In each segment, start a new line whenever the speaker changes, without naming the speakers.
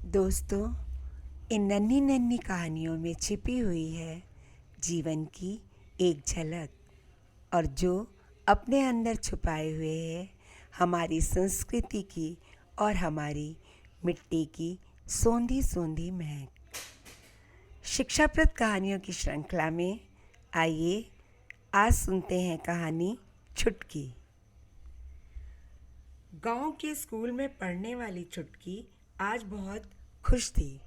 दोस्तों, इन नन्ही नन्ही कहानियों में छिपी हुई है जीवन की एक झलक, और जो अपने अंदर छुपाए हुए है हमारी संस्कृति की और हमारी मिट्टी की सोंधी सोंधी महक। शिक्षाप्रद कहानियों की श्रृंखला में आइए आज सुनते हैं कहानी छुटकी। गांव के स्कूल में पढ़ने वाली छुटकी आज बहुत खुश थी,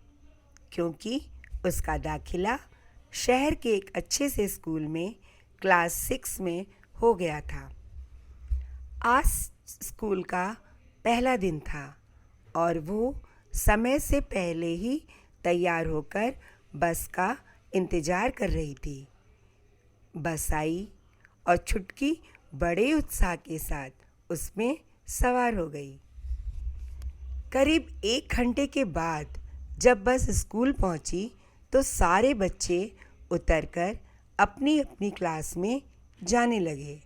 क्योंकि उसका दाखिला शहर के एक अच्छे से स्कूल में क्लास 6 में हो गया था। आज स्कूल का पहला दिन था और वो समय से पहले ही तैयार होकर बस का इंतज़ार कर रही थी। बस आई और छुटकी बड़े उत्साह के साथ उसमें सवार हो गई। करीब 1 घंटे के बाद जब बस स्कूल पहुंची तो सारे बच्चे उतरकर अपनी अपनी क्लास में जाने लगे।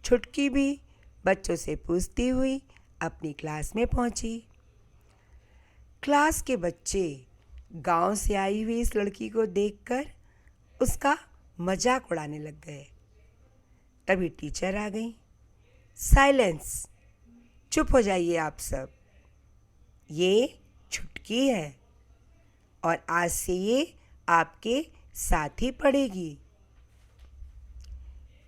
छुटकी भी बच्चों से पूछती हुई अपनी क्लास में पहुंची। क्लास के बच्चे गांव से आई हुई इस लड़की को देखकर उसका मजाक उड़ाने लग गए। तभी टीचर आ गई। साइलेंस, चुप हो जाइए आप सब। ये छुटकी है और आज से ये आपके साथ ही पढ़ेगी।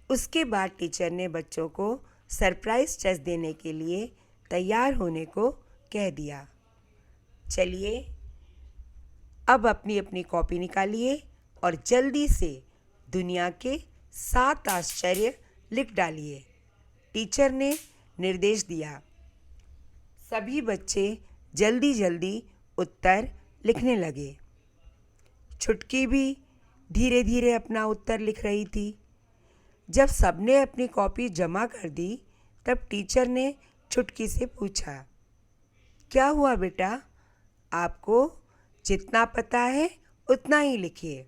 उसके बाद टीचर ने बच्चों को सरप्राइज टेस्ट देने के लिए तैयार होने को कह दिया। चलिए, अब अपनी अपनी कॉपी निकालिए और जल्दी से दुनिया के 7 आश्चर्य लिख डालिए, टीचर ने निर्देश दिया। सभी बच्चे जल्दी जल्दी उत्तर लिखने लगे। छुटकी भी धीरे धीरे अपना उत्तर लिख रही थी। जब सबने अपनी कॉपी जमा कर दी तब टीचर ने छुटकी से पूछा, क्या हुआ बेटा, आपको जितना पता है उतना ही लिखिए।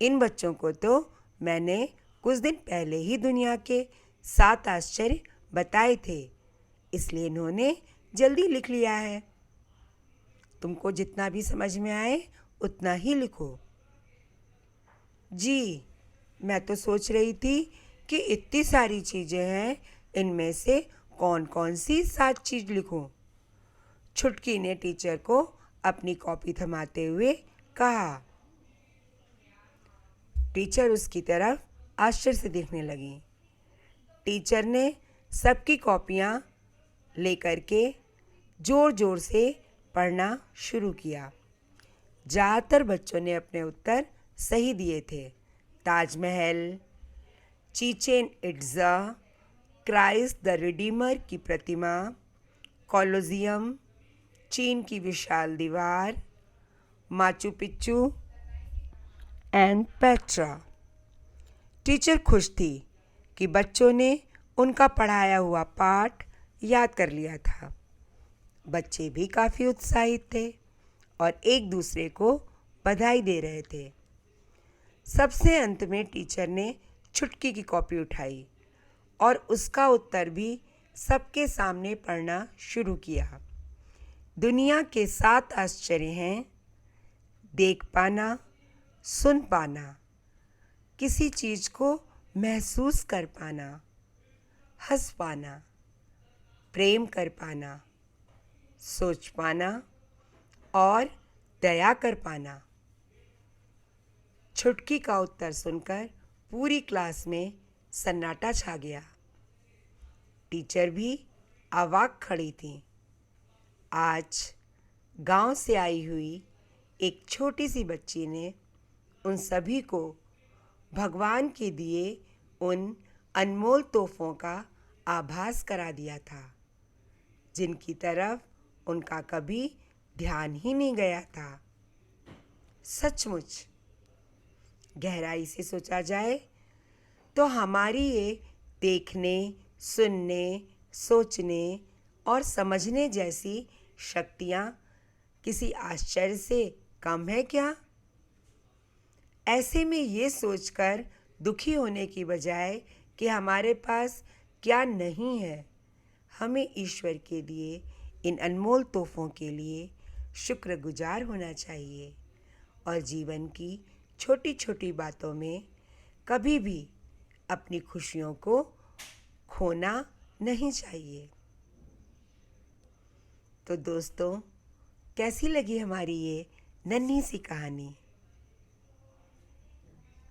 इन बच्चों को तो मैंने कुछ दिन पहले ही दुनिया के 7 आश्चर्य बताए थे, इसलिए इन्होंने जल्दी लिख लिया है। तुमको जितना भी समझ में आए उतना ही लिखो। जी, मैं तो सोच रही थी कि इतनी सारी चीज़ें हैं, इनमें से कौन कौन सी 7 चीज़ लिखूं। छुटकी ने टीचर को अपनी कॉपी थमाते हुए कहा। टीचर उसकी तरफ आश्चर्य से देखने लगी। टीचर ने सबकी कॉपियाँ लेकर के ज़ोर ज़ोर से पढ़ना शुरू किया। ज़्यादातर बच्चों ने अपने उत्तर सही दिए थे। Taj Mahal, Chichen Itza, Christ the Redeemer की प्रतिमा, कोलोजियम, चीन की विशाल दीवार, Machu Picchu and Petra. Teacher खुश थी कि बच्चों ने उनका पढ़ाया हुआ पाठ याद कर लिया था। बच्चे भी काफ़ी उत्साहित थे और एक दूसरे को बधाई दे रहे थे। सबसे अंत में टीचर ने छुटकी की कॉपी उठाई और उसका उत्तर भी सबके सामने पढ़ना शुरू किया। दुनिया के 7 आश्चर्य हैं: देख पाना, सुन पाना, किसी चीज़ को महसूस कर पाना, हंस पाना, प्रेम कर पाना, सोच पाना और दया कर पाना। छुटकी का उत्तर सुनकर पूरी क्लास में सन्नाटा छा गया। टीचर भी अवाक खड़ी थी। आज गांव से आई हुई एक छोटी सी बच्ची ने उन सभी को भगवान के दिए उन अनमोल तोहफों का आभास करा दिया था, जिनकी तरफ उनका कभी ध्यान ही नहीं गया था। सचमुच गहराई से सोचा जाए तो हमारी ये देखने, सुनने, सोचने और समझने जैसी शक्तियाँ किसी आश्चर्य से कम है क्या? ऐसे में ये सोचकर दुखी होने की बजाय कि हमारे पास क्या नहीं है, हमें ईश्वर के दिए इन अनमोल तोहफों के लिए शुक्रगुजार होना चाहिए और जीवन की छोटी छोटी बातों में कभी भी अपनी खुशियों को खोना नहीं चाहिए। तो दोस्तों, कैसी लगी हमारी ये नन्ही सी कहानी?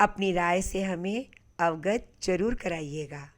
अपनी राय से हमें अवगत जरूर कराइएगा।